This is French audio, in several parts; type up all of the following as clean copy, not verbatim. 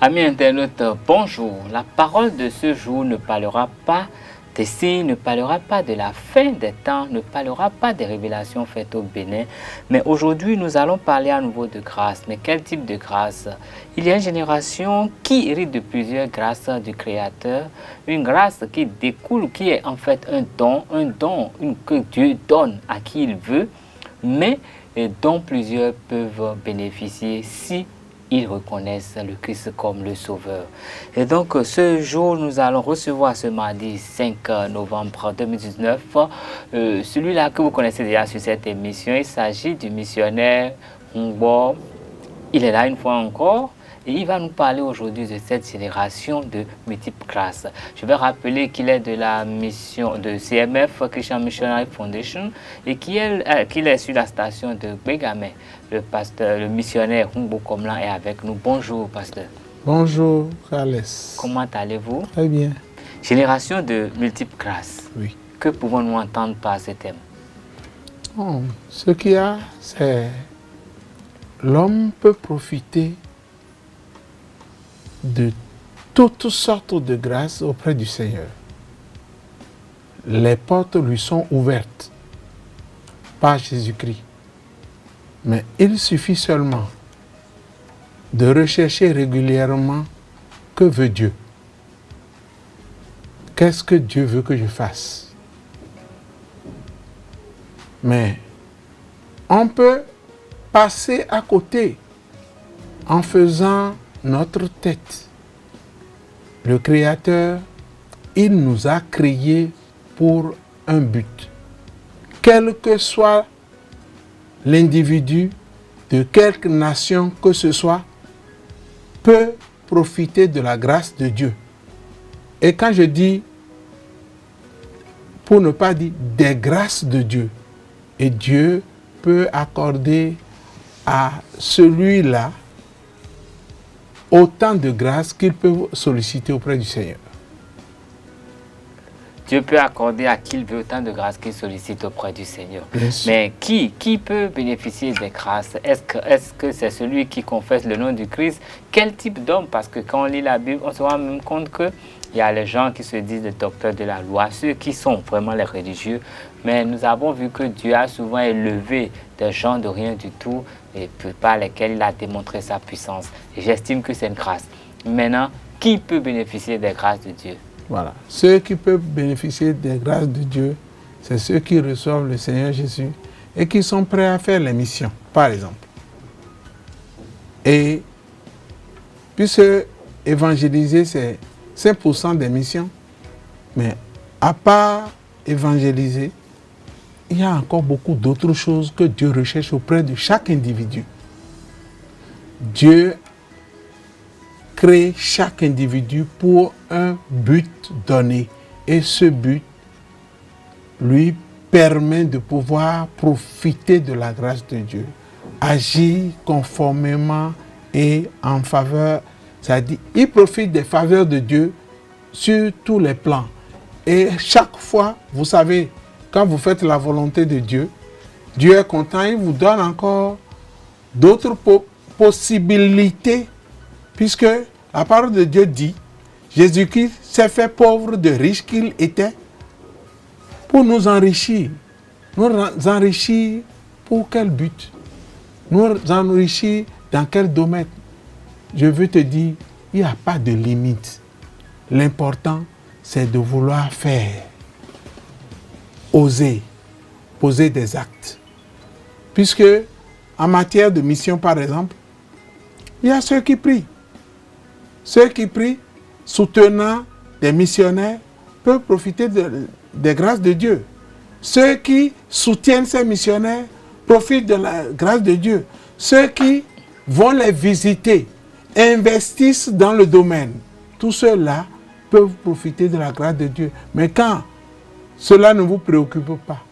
Amis internautes, bonjour. La parole de ce jour ne parlera pas des signes, ne parlera pas de la fin des temps, ne parlera pas des révélations faites au Bénin. Mais aujourd'hui, nous allons parler à nouveau de grâce. Mais quel type de grâce? Il y a une génération qui hérite de plusieurs grâces du Créateur. Une grâce qui découle, qui est en fait un don que Dieu donne à qui il veut, mais dont plusieurs peuvent bénéficier si ils reconnaissent le Christ comme le Sauveur. Et donc, ce jour, nous allons recevoir ce mardi 5 novembre 2019, celui-là que vous connaissez déjà sur cette émission. Il s'agit du missionnaire Ngbo. Il est là une fois encore. Et il va nous parler aujourd'hui de cette génération de multiples grâces. Je vais rappeler qu'il est de la mission de CMF, Christian Missionary Foundation, et qu'il est sur la station de Bégamé. Le pasteur, le missionnaire Ngbo Komlan est avec nous. Bonjour, pasteur. Bonjour, Carles. Comment allez-vous? Très bien. Génération de multiples grâces. Oui. Que pouvons-nous entendre par ce thème? Ce qu'il y a, c'est l'homme peut profiter de toutes sortes de grâces auprès du Seigneur. Les portes lui sont ouvertes par Jésus-Christ. Mais il suffit seulement de rechercher régulièrement que veut Dieu. Qu'est-ce que Dieu veut que je fasse? Mais on peut passer à côté en faisant notre tête. Le Créateur, il nous a créés pour un but. Quel que soit l'individu, de quelque nation que ce soit, peut profiter de la grâce de Dieu. Et quand je dis, pour ne pas dire des grâces de Dieu, et Dieu peut accorder à celui-là autant de grâces qu'il peut solliciter auprès du Seigneur. Dieu peut accorder à qui il veut autant de grâces qu'il sollicite auprès du Seigneur. Mais qui peut bénéficier des grâces? Est-ce que c'est celui qui confesse le nom du Christ? Quel type d'homme? Parce que quand on lit la Bible, on se rend même compte qu'il y a les gens qui se disent des docteurs de la loi, ceux qui sont vraiment les religieux. Mais nous avons vu que Dieu a souvent élevé des gens de rien du tout et par lesquels il a démontré sa puissance. Et j'estime que c'est une grâce. Maintenant, qui peut bénéficier des grâces de Dieu? Voilà. Ceux qui peuvent bénéficier des grâces de Dieu, c'est ceux qui reçoivent le Seigneur Jésus et qui sont prêts à faire les missions, par exemple. Et puisque évangéliser, c'est 5% des missions, mais à part évangéliser, il y a encore beaucoup d'autres choses que Dieu recherche auprès de chaque individu. Dieu crée chaque individu pour un but donné. Et ce but lui permet de pouvoir profiter de la grâce de Dieu, agir conformément et en faveur. C'est-à-dire, il profite des faveurs de Dieu sur tous les plans. Et chaque fois, vous savez, quand vous faites la volonté de Dieu, Dieu est content, il vous donne encore d'autres possibilités. Puisque la parole de Dieu dit, Jésus-Christ s'est fait pauvre de riche qu'il était pour nous enrichir. Nous enrichir pour quel but? Nous enrichir dans quel domaine? Je veux te dire, il n'y a pas de limite. L'important, c'est de vouloir faire, oser, poser des actes. Puisque en matière de mission, par exemple, il y a ceux qui prient. Ceux qui prient, soutenant des missionnaires, peuvent profiter des grâces de Dieu. Ceux qui soutiennent ces missionnaires profitent de la grâce de Dieu. Ceux qui vont les visiter, investissent dans le domaine, tous ceux-là peuvent profiter de la grâce de Dieu. Mais quand cela ne vous préoccupe pas,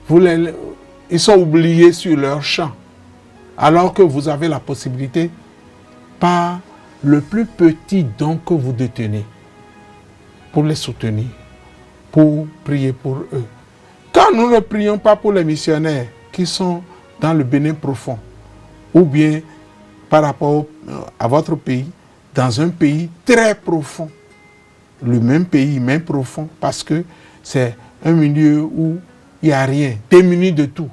ils sont oubliés sur leur champ, alors que vous avez la possibilité, par le plus petit don que vous détenez, pour les soutenir, pour prier pour eux. Quand nous ne prions pas pour les missionnaires qui sont dans le Bénin profond, ou bien par rapport à votre pays, dans un pays très profond. Le même pays, même profond, parce que c'est un milieu où il n'y a rien, démuni de tout.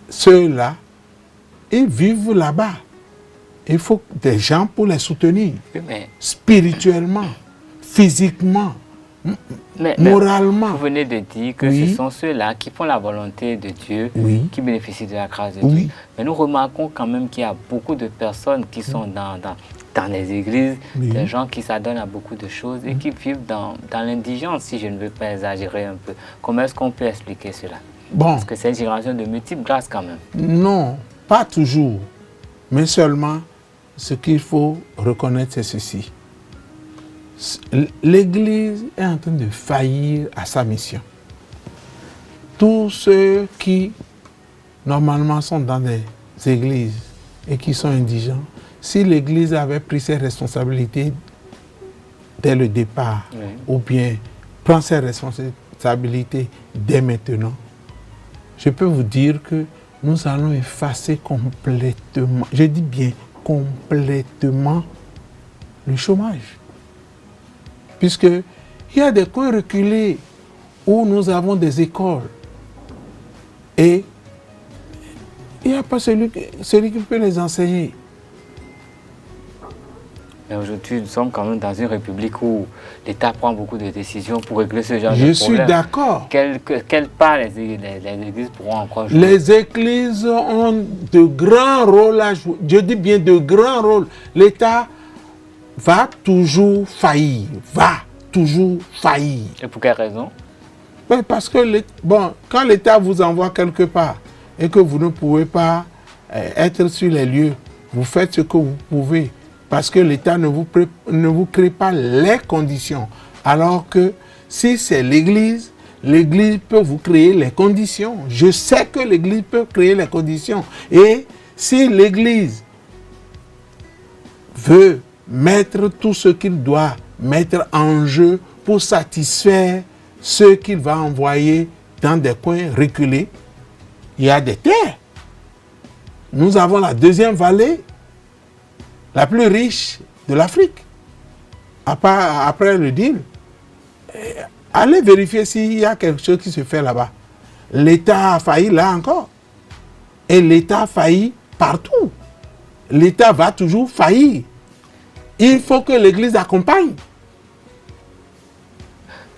Ceux-là, ils vivent là-bas. Il faut des gens pour les soutenir, spirituellement, physiquement, moralement. Vous venez de dire que ce sont ceux-là qui font la volonté de Dieu, qui bénéficient de la grâce de Dieu. Mais nous remarquons quand même qu'il y a beaucoup de personnes qui sont dans les églises, des gens qui s'adonnent à beaucoup de choses et qui vivent dans l'indigence, si je ne veux pas exagérer un peu. Comment est-ce qu'on peut expliquer cela? Parce que c'est une génération de multiples grâces quand même. Non, pas toujours. Mais seulement, ce qu'il faut reconnaître, c'est ceci. L'Église est en train de faillir à sa mission. Tous ceux qui, normalement, sont dans des églises et qui sont indigents, si l'Église avait pris ses responsabilités dès le départ, ou bien prend ses responsabilités dès maintenant, je peux vous dire que nous allons effacer complètement, je dis bien complètement, le chômage. Puisqu'il y a des coins reculés où nous avons des écoles et il n'y a pas celui qui peut les enseigner. Mais aujourd'hui, nous sommes quand même dans une république où l'État prend beaucoup de décisions pour régler ce genre de problème. Je suis d'accord. Quelle part les églises pourront encore jouer? Les églises ont de grands rôles à jouer. Je dis bien de grands rôles. L'État va toujours faillir. Et pour quelle raison? Parce que quand l'État vous envoie quelque part et que vous ne pouvez pas être sur les lieux, vous faites ce que vous pouvez. Parce que l'État ne vous crée pas les conditions. Alors que si c'est l'Église, l'Église peut vous créer les conditions. Je sais que l'Église peut créer les conditions. Et si l'Église veut mettre tout ce qu'il doit mettre en jeu pour satisfaire ceux qu'il va envoyer dans des coins reculés, il y a des terres. Nous avons la deuxième vallée la plus riche de l'Afrique, après le deal. Allez vérifier s'il y a quelque chose qui se fait là-bas. L'État a failli là encore. Et l'État a failli partout. L'État va toujours faillir. Il faut que l'Église accompagne.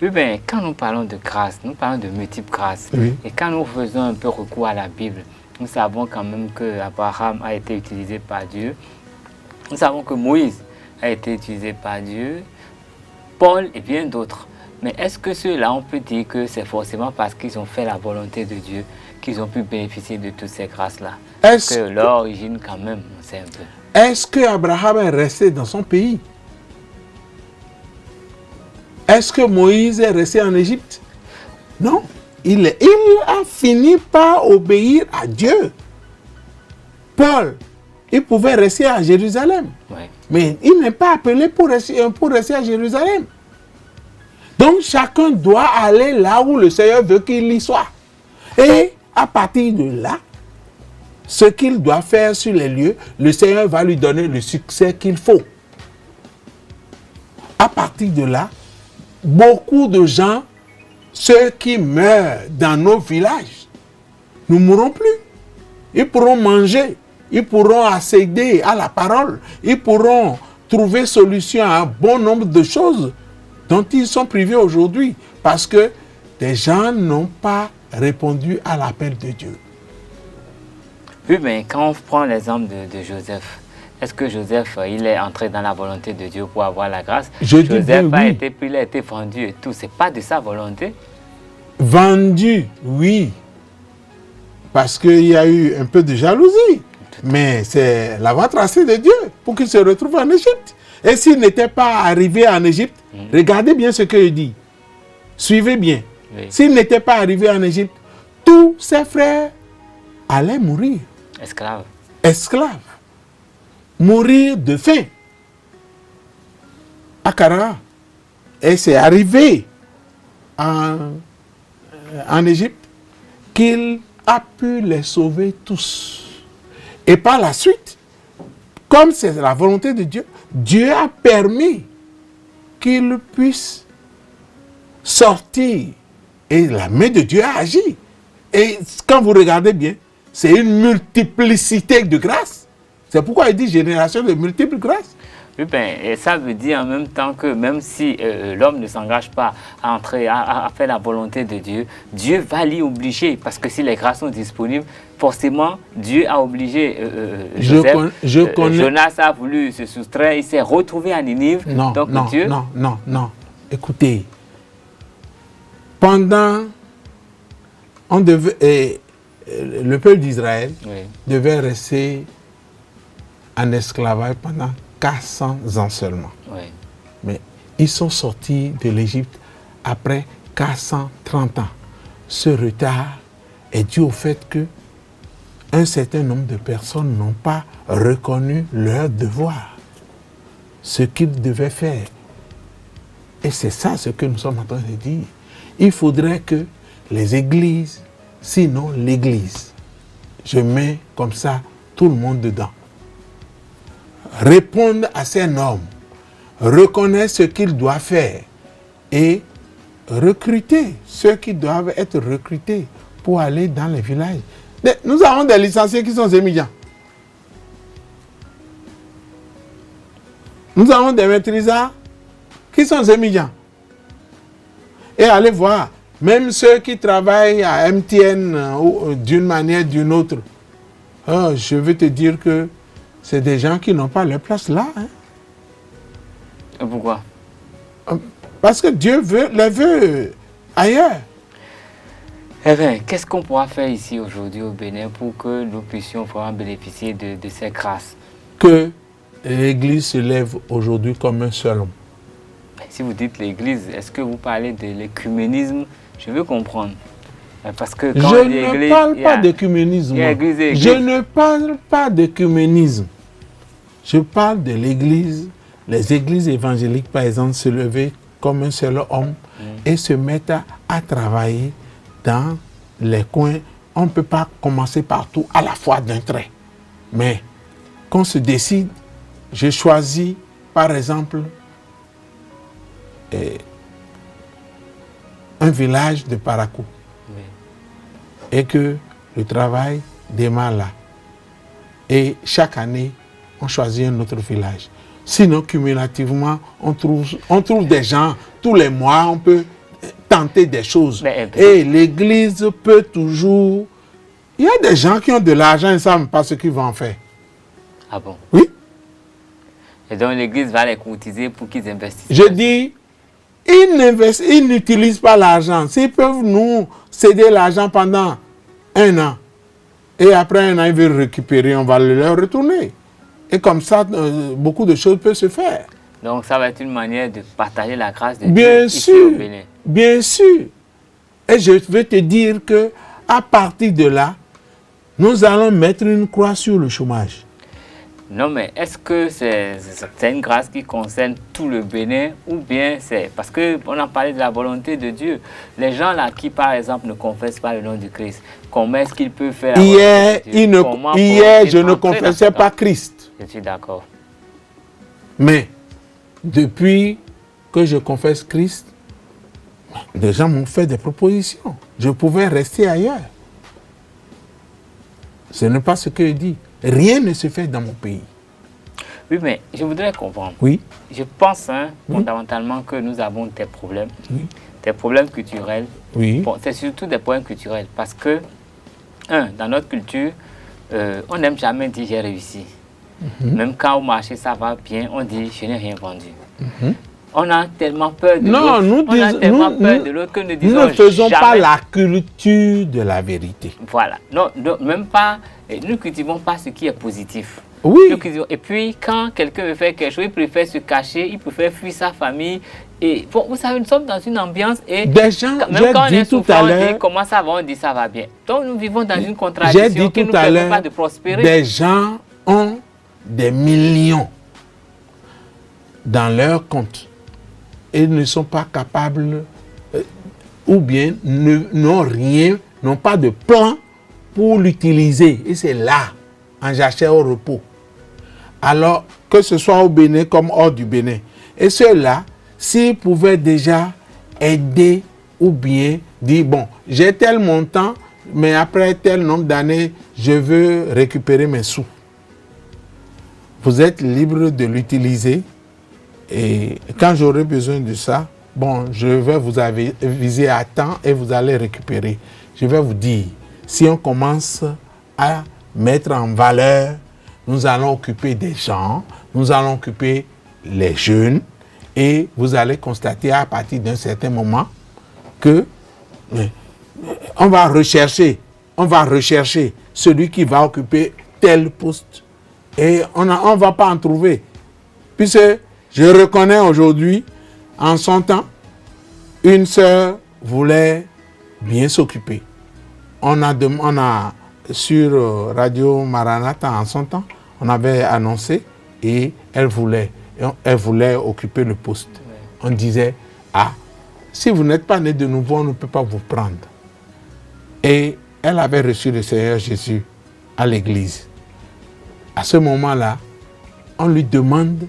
Oui, bien, quand nous parlons de grâce, nous parlons de multiples grâces. Et quand nous faisons un peu recours à la Bible, nous savons quand même que Abraham a été utilisé par Dieu. Nous savons que Moïse a été utilisé par Dieu, Paul et bien d'autres. Mais est-ce que ceux-là, on peut dire que c'est forcément parce qu'ils ont fait la volonté de Dieu qu'ils ont pu bénéficier de toutes ces grâces-là? Parce que leur origine, quand même, on sait un peu. Est-ce qu'Abraham est resté dans son pays? Est-ce que Moïse est resté en Égypte? Non. Il a fini par obéir à Dieu. Paul, il pouvait rester à Jérusalem. Mais il n'est pas appelé pour rester à Jérusalem. Donc chacun doit aller là où le Seigneur veut qu'il y soit. Et à partir de là, ce qu'il doit faire sur les lieux, le Seigneur va lui donner le succès qu'il faut. À partir de là, beaucoup de gens, ceux qui meurent dans nos villages, ne mourront plus. Ils pourront manger, ils pourront accéder à la parole, ils pourront trouver solution à un bon nombre de choses dont ils sont privés aujourd'hui parce que des gens n'ont pas répondu à l'appel de Dieu. Oui, mais quand on prend l'exemple de Joseph, est-ce que Joseph, il est entré dans la volonté de Dieu pour avoir la grâce? Joseph il a été vendu et tout. C'est pas de sa volonté? Vendu, oui. Parce qu'il y a eu un peu de jalousie. Mais c'est la voie tracée de Dieu pour qu'il se retrouve en Égypte. Et s'il n'était pas arrivé en Égypte, regardez bien ce qu'il dit. Suivez bien. Oui. S'il n'était pas arrivé en Égypte, tous ses frères allaient mourir. Esclaves. Esclaves. Mourir de faim. À Canaan. Et c'est arrivé en Égypte qu'il a pu les sauver tous. Et par la suite, comme c'est la volonté de Dieu, Dieu a permis qu'il puisse sortir. Et la main de Dieu a agi. Et quand vous regardez bien, c'est une multiplicité de grâces. C'est pourquoi il dit génération de multiples grâces. Oui, ben, et ça veut dire en même temps que même si l'homme ne s'engage pas à entrer, à faire la volonté de Dieu, Dieu va l'y obliger. Parce que si les grâces sont disponibles, forcément, Dieu a obligé Joseph. Jonas a voulu se soustraire, il s'est retrouvé à Ninive. Non, donc non, Dieu... non. Écoutez, pendant... le peuple d'Israël devait rester en esclavage pendant 400 ans seulement. Oui. Mais ils sont sortis de l'Égypte après 430 ans. Ce retard est dû au fait que un certain nombre de personnes n'ont pas reconnu leur devoir, ce qu'ils devaient faire. Et c'est ça ce que nous sommes en train de dire. Il faudrait que les églises, sinon l'église, je mets comme ça tout le monde dedans, répondent à ces normes, reconnaissent ce qu'ils doivent faire et recruter ceux qui doivent être recrutés pour aller dans les villages. Nous avons des licenciés qui sont émigrants. Nous avons des maîtrisards qui sont émigrants. Et allez voir, même ceux qui travaillent à MTN d'une manière ou d'une autre, je veux te dire que c'est des gens qui n'ont pas leur place là. Hein. Et pourquoi? Parce que Dieu les veut ailleurs. Eh bien, qu'est-ce qu'on pourra faire ici aujourd'hui au Bénin pour que nous puissions vraiment bénéficier de ces grâces? Que l'Église se lève aujourd'hui comme un seul homme. Si vous dites l'Église, est-ce que vous parlez de l'écuménisme? Je veux comprendre. Parce que quand je ne parle pas d'écuménisme. Je ne parle pas d'écuménisme. Je parle de l'Église. Les églises évangéliques, par exemple, se lever comme un seul homme et se mettre à travailler dans les coins. On ne peut pas commencer partout à la fois d'un trait. Mais qu'on se décide, je choisis, par exemple, un village de Parakou. Et que le travail démarre là. Et chaque année, on choisit un autre village. Sinon, cumulativement, on trouve des gens. Tous les mois, on peut tenter des choses. Et l'Église peut toujours... Il y a des gens qui ont de l'argent et ne savent pas ce qu'ils vont en faire. Ah bon? Oui. Et donc l'Église va les courtiser pour qu'ils investissent. Je dis, ils n'utilisent pas l'argent. S'ils peuvent nous céder l'argent pendant 1 an, et après 1 an, ils veulent récupérer, on va le leur retourner. Et comme ça, beaucoup de choses peuvent se faire. Donc ça va être une manière de partager la grâce de Dieu ici au Bénin. Bien sûr. Et je vais te dire que à partir de là, nous allons mettre une croix sur le chômage. Non, mais est-ce que c'est une grâce qui concerne tout le Bénin ou bien c'est... Parce qu'on a parlé de la volonté de Dieu. Les gens là qui, par exemple, ne confessent pas le nom du Christ, comment est-ce qu'ils peuvent faire la Hier, je ne confessais pas Christ. Je suis d'accord. Mais depuis que je confesse Christ, des gens m'ont fait des propositions. Je pouvais rester ailleurs. Ce n'est pas ce que je dis. Rien ne se fait dans mon pays. Oui, mais je voudrais comprendre. Oui. Je pense fondamentalement que nous avons des problèmes. Oui. Des problèmes culturels. Oui. Bon, c'est surtout des problèmes culturels. Parce que, dans notre culture, on n'aime jamais dire j'ai réussi. Même quand au marché ça va bien, on dit je n'ai rien vendu. On a tellement peur de l'autre. On a tellement peur de l'autre que nous disons nous ne faisons jamais. pas la culture de la vérité. Voilà. Non, même pas. Nous ne cultivons pas ce qui est positif. Oui. Et puis, quand quelqu'un veut faire quelque chose, il préfère se cacher, il préfère fuir sa famille. Et bon, vous savez, nous sommes dans une ambiance et des gens, même quand on est souffrant, on dit comment ça va, on dit ça va bien. Donc nous vivons dans une contradiction qui ne nous permet pas de prospérer. Des gens ont des millions dans leur compte et ne sont pas capables ou bien n'ont rien, n'ont pas de plan pour l'utiliser. Et c'est là, en jachère au repos. alors que ce soit au Bénin comme hors du Bénin. Et ceux-là, s'ils pouvaient déjà aider ou bien dire, bon, j'ai tel montant, mais après tel nombre d'années, je veux récupérer mes sous. Vous êtes libre de l'utiliser. Et quand j'aurai besoin de ça, bon, je vais vous aviser à temps et vous allez récupérer. Je vais vous dire, si on commence à mettre en valeur, nous allons occuper des gens, nous allons occuper les jeunes, et vous allez constater à partir d'un certain moment que on va rechercher celui qui va occuper tel poste. Et on ne va pas en trouver. Puisque je reconnais aujourd'hui, en son temps, une sœur voulait bien s'occuper. On a sur Radio Maranatha en son temps, on avait annoncé et elle voulait occuper le poste. On disait, si vous n'êtes pas né de nouveau, on ne peut pas vous prendre. Et elle avait reçu le Seigneur Jésus à l'église. À ce moment-là, on lui demande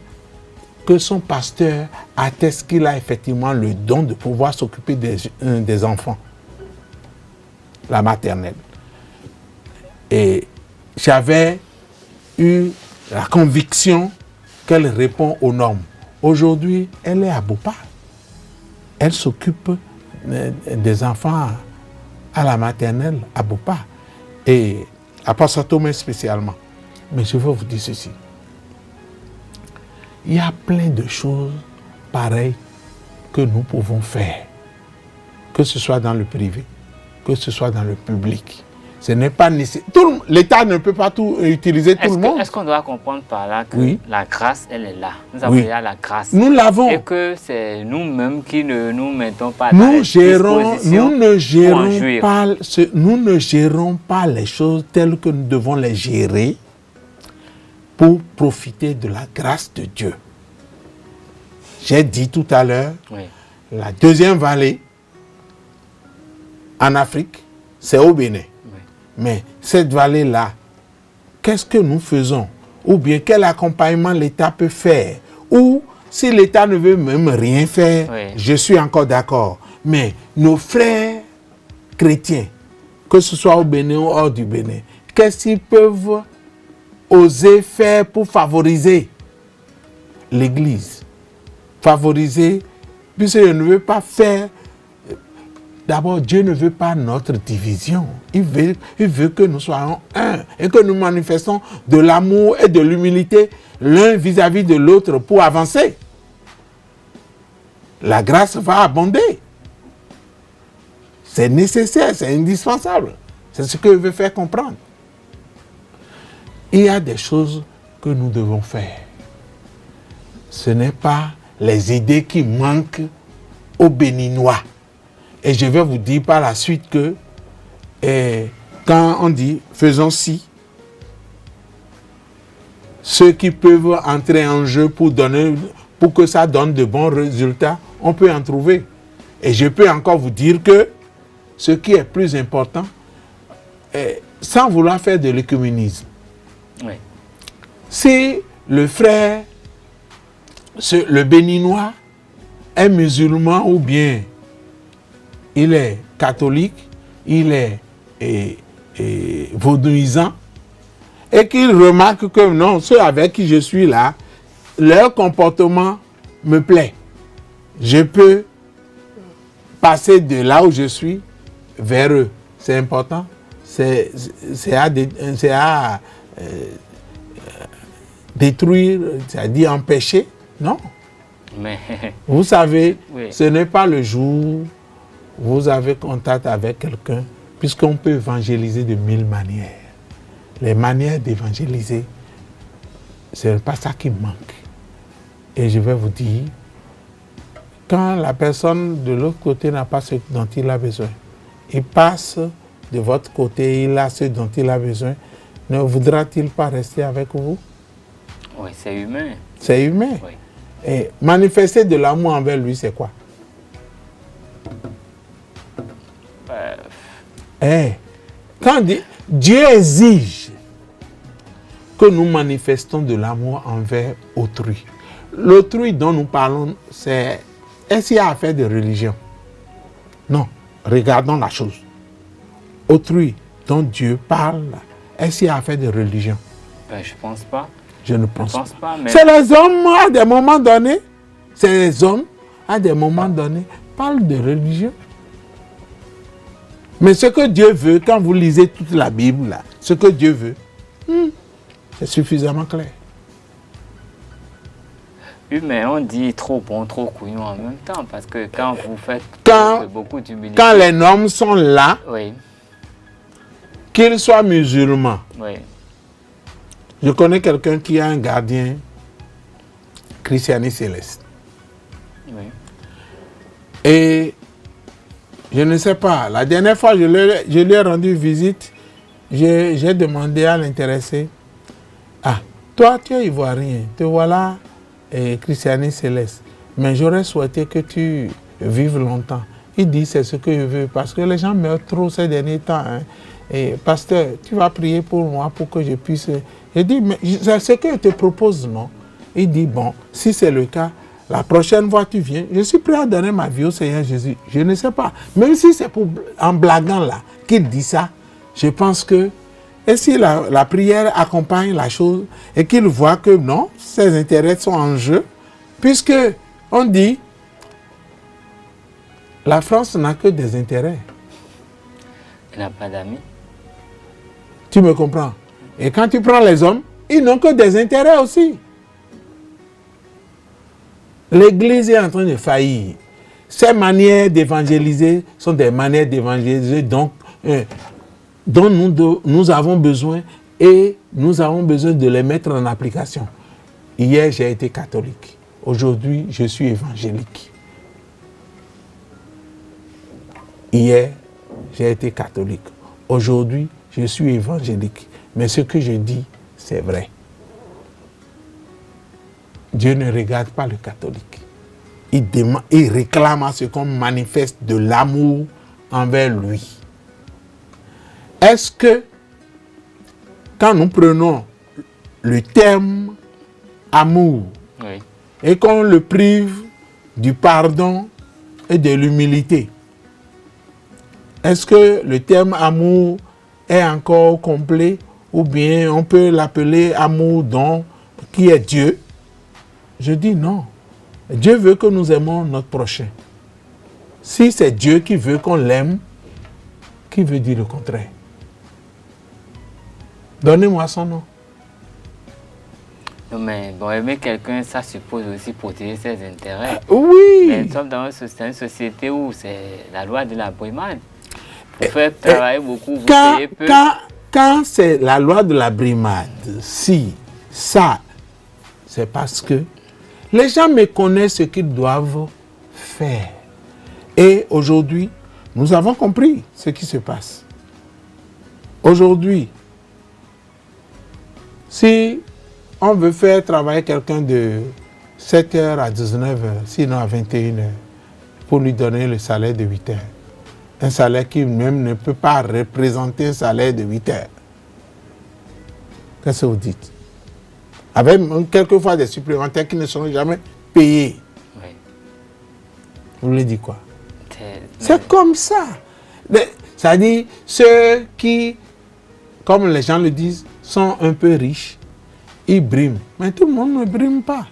que son pasteur atteste qu'il a effectivement le don de pouvoir s'occuper des enfants, la maternelle. Et j'avais eu la conviction qu'elle répond aux normes. Aujourd'hui, elle est à Bopa. Elle s'occupe des enfants à la maternelle à Bopa. Et à Passatomé spécialement. Mais je veux vous dire ceci. Il y a plein de choses pareilles que nous pouvons faire. Que ce soit dans le privé, que ce soit dans le public. Ce n'est pas nécessaire. L'État ne peut pas tout utiliser tout le monde. Est-ce qu'on doit comprendre par là que la grâce, elle est là? Nous avons déjà la grâce. Nous l'avons. Et que c'est nous-mêmes qui ne nous mettons pas nous dans les dispositions nous ne gérons pas les choses telles que nous devons les gérer pour profiter de la grâce de Dieu. J'ai dit tout à l'heure, la deuxième vallée en Afrique, c'est au Bénin. Mais cette vallée-là, qu'est-ce que nous faisons? Ou bien quel accompagnement l'État peut faire? Ou si l'État ne veut même rien faire, je suis encore d'accord. Mais nos frères chrétiens, que ce soit au Bénin ou hors du Bénin, qu'est-ce qu'ils peuvent oser faire pour favoriser l'Église? Favoriser, puisque je ne veux pas faire. D'abord, Dieu ne veut pas notre division. Il veut que nous soyons un et que nous manifestons de l'amour et de l'humilité l'un vis-à-vis de l'autre pour avancer. La grâce va abonder. C'est nécessaire, c'est indispensable. C'est ce que je veux faire comprendre. Il y a des choses que nous devons faire. Ce n'est pas les idées qui manquent aux Béninois. Et je vais vous dire par la suite que quand on dit faisons ci, ceux qui peuvent entrer en jeu pour que ça donne de bons résultats, on peut en trouver. Et je peux encore vous dire que ce qui est plus important, sans vouloir faire de l'écuménisme, si le frère, le Béninois, est musulman ou bien il est catholique, il est vaudouisant, et qu'il remarque que non, ceux avec qui je suis là, leur comportement me plaît. Je peux passer de là où je suis vers eux. C'est important. C'est à détruire, c'est-à-dire empêcher. Non. Mais vous savez, ce n'est pas le jour où vous avez contact avec quelqu'un, puisqu'on peut évangéliser de 1000 manières. Les manières d'évangéliser, ce n'est pas ça qui manque. Et je vais vous dire, quand la personne de l'autre côté n'a pas ce dont il a besoin, il passe de votre côté, il a ce dont il a besoin, ne voudra-t-il pas rester avec vous? Oui, c'est humain. C'est humain. Oui. Et manifester de l'amour envers lui, c'est quoi? Quand Dieu exige que nous manifestons de l'amour envers autrui. L'autrui dont nous parlons, est-ce qu'il y a affaire de religion? Non, regardons la chose. Autrui dont Dieu parle, est-ce qu'il y a affaire de religion? Ben, je ne pense pas. Je ne pense pas. Mais... C'est les hommes à des moments donnés. C'est les hommes à des moments donnés parlent de religion. Mais ce que Dieu veut, quand vous lisez toute la Bible, là, ce que Dieu veut, c'est suffisamment clair. Oui, mais on dit trop bon, trop couillon en même temps, parce que quand vous faites beaucoup d'humilité... Quand les normes sont là, oui. Qu'ils soient musulmans. Oui. Je connais quelqu'un qui a un gardien Christiani Céleste. Oui. Et je ne sais pas, la dernière fois je lui ai rendu visite, j'ai demandé à l'intéressé, ah, toi tu es ivoirien, te voilà Christiani Céleste, mais j'aurais souhaité que tu vives longtemps. Il dit c'est ce que je veux, parce que les gens meurent trop ces derniers temps. Hein. Et pasteur, tu vas prier pour moi pour que je puisse... Je dis, mais c'est ce que je te propose, non? Il dit, bon, si c'est le cas, la prochaine fois tu viens, je suis prêt à donner ma vie au Seigneur Jésus. Je ne sais pas. Même si c'est en blaguant là qu'il dit ça, je pense que... Et si la prière accompagne la chose et qu'il voit que non, ses intérêts sont en jeu, puisque on dit, la France n'a que des intérêts. Elle n'a pas d'amis. Tu me comprends? Et quand tu prends les hommes, ils n'ont que des intérêts aussi. L'Église est en train de faillir. Ces manières d'évangéliser sont des manières d'évangéliser dont nous avons besoin et nous avons besoin de les mettre en application. Hier, j'ai été catholique. Aujourd'hui, je suis évangélique. Hier, j'ai été catholique. Aujourd'hui, je suis évangélique. Mais ce que je dis, c'est vrai. Dieu ne regarde pas le catholique. Il réclame à ce qu'on manifeste de l'amour envers lui. Est-ce que, quand nous prenons le terme amour, oui, et qu'on le prive du pardon et de l'humilité, est-ce que le terme amour est encore complet ou bien on peut l'appeler amour qui est Dieu? Je dis non. Dieu veut que nous aimons notre prochain. Si c'est Dieu qui veut qu'on l'aime, qui veut dire le contraire? Donnez-moi son nom. Non, mais bon, aimer quelqu'un, ça suppose aussi protéger ses intérêts. Oui. Mais nous sommes dans une société où c'est la loi de la brimade. Vous faites travailler beaucoup, vous payez peu. Quand c'est la loi de la brimade, si ça, c'est parce que les gens me connaissent ce qu'ils doivent faire. Et aujourd'hui, nous avons compris ce qui se passe. Aujourd'hui, si on veut faire travailler quelqu'un de 7h à 19h, sinon à 21h, pour lui donner le salaire de 8h, un salaire qui même ne peut pas représenter un salaire de 8h. Qu'est-ce que vous dites? Avec quelquefois des supplémentaires qui ne seront jamais payés. Oui. Vous voulez dire quoi? C'est comme ça. C'est-à-dire, ceux qui, comme les gens le disent, sont un peu riches, ils briment. Mais tout le monde ne brime pas.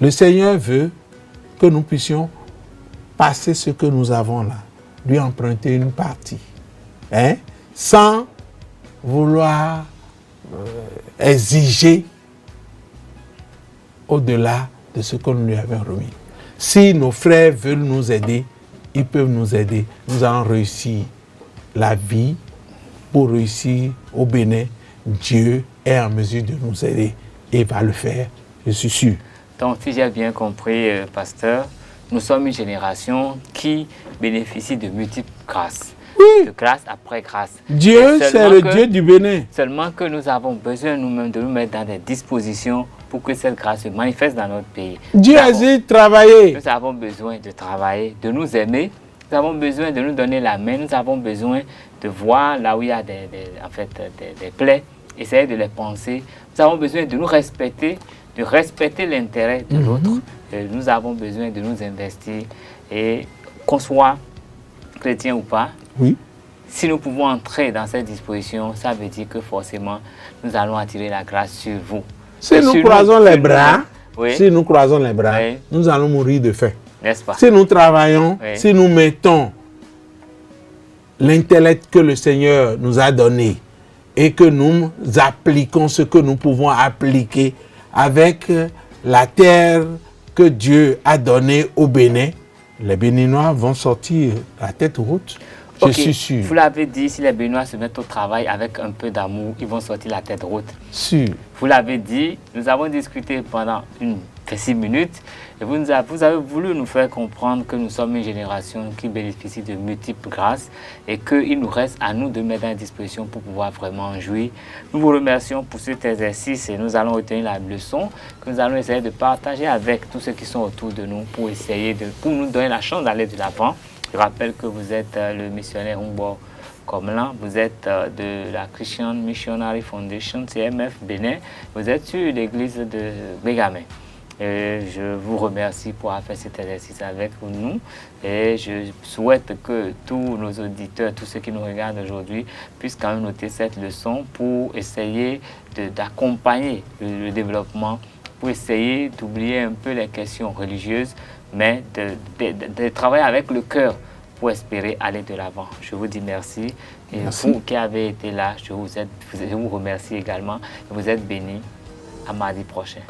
Le Seigneur veut que nous puissions passer ce que nous avons là, lui emprunter une partie, hein, sans vouloir exiger au-delà de ce que nous lui avons remis. Si nos frères veulent nous aider, ils peuvent nous aider. Nous allons réussir la vie. Pour réussir au Bénin, Dieu est en mesure de nous aider et va le faire, je suis sûr. Donc, si j'ai bien compris, pasteur, nous sommes une génération qui bénéficie de multiples grâces. Oui. De grâce après grâce. Dieu, c'est le Dieu du Bénin. Seulement que nous avons besoin nous-mêmes de nous mettre dans des dispositions pour que cette grâce se manifeste dans notre pays. Dieu a dit travailler. Nous avons besoin de travailler, de nous aimer. Nous avons besoin de nous donner la main. Nous avons besoin de voir là où il y a des plaies essayer de les penser. Nous avons besoin de nous respecter, de respecter l'intérêt de l'autre. Nous avons besoin de nous investir et qu'on soit chrétien ou pas. Oui. Si nous pouvons entrer dans cette disposition, ça veut dire que forcément, nous allons attirer la grâce sur vous. Si nous croisons les bras, oui. si nous croisons les bras, Oui. nous allons mourir de faim. N'est-ce pas? Si nous travaillons, Oui. si nous mettons l'intellect que le Seigneur nous a donné et que nous appliquons ce que nous pouvons appliquer avec la terre que Dieu a donnée au Bénin, les Béninois vont sortir la tête haute. Je suis sûr. Vous l'avez dit, si les Béninois se mettent au travail avec un peu d'amour, ils vont sortir la tête haute. Sûr. Vous l'avez dit, nous avons discuté pendant 6 minutes et vous avez voulu nous faire comprendre que nous sommes une génération qui bénéficie de multiples grâces et qu'il nous reste à nous de mettre à disposition pour pouvoir vraiment jouir. Nous vous remercions pour cet exercice et nous allons retenir la leçon que nous allons essayer de partager avec tous ceux qui sont autour de nous pour nous donner la chance d'aller de l'avant. Je rappelle que vous êtes le missionnaire Humbo Komlan, vous êtes de la Christian Missionary Foundation, CMF Bénin, vous êtes sur l'église de Bégamé. Et je vous remercie pour avoir fait cet exercice avec nous et je souhaite que tous nos auditeurs, tous ceux qui nous regardent aujourd'hui puissent quand même noter cette leçon pour essayer d'accompagner le développement, pour essayer d'oublier un peu les questions religieuses, mais de travailler avec le cœur pour espérer aller de l'avant. Je vous dis merci. Et merci. Vous qui avez été là, je vous remercie également. Et vous êtes bénis. À mardi prochain.